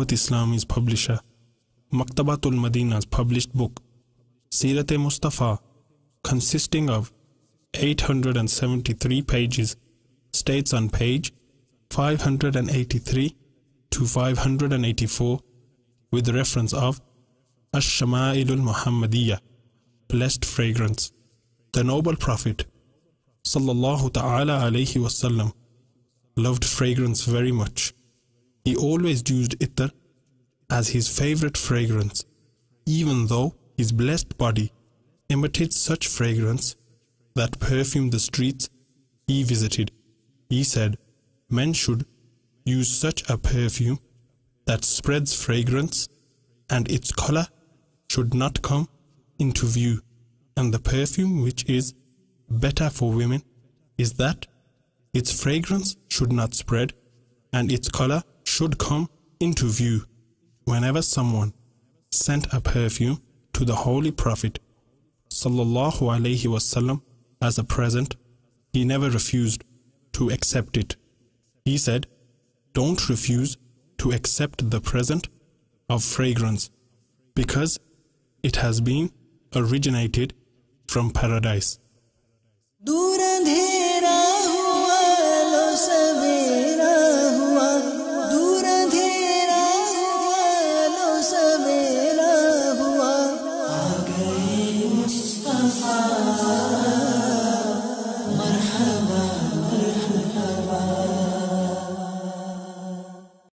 Dawat Islami's publisher, Maktabatul Madina's published book, Sirat-e-Mustafa, consisting of 873 pages, states on page 583 to 584, with reference of Ash-Shama'ilul Muhammadiyya, blessed fragrance. The noble Prophet sallallahu ta'ala alayhi wasallam loved fragrance very much. He always used ittar as his favorite fragrance, even though his blessed body emitted such fragrance that perfumed the streets he visited. He said, men should use such a perfume that spreads fragrance, and its color should not come into view. And the perfume which is better for women is that its fragrance should not spread, and its color should come into view. Whenever someone sent a perfume to the Holy Prophet sallallahu alaihi wasallam as a present, he never refused to accept it. He said, don't refuse to accept the present of fragrance, because it has been originated from paradise.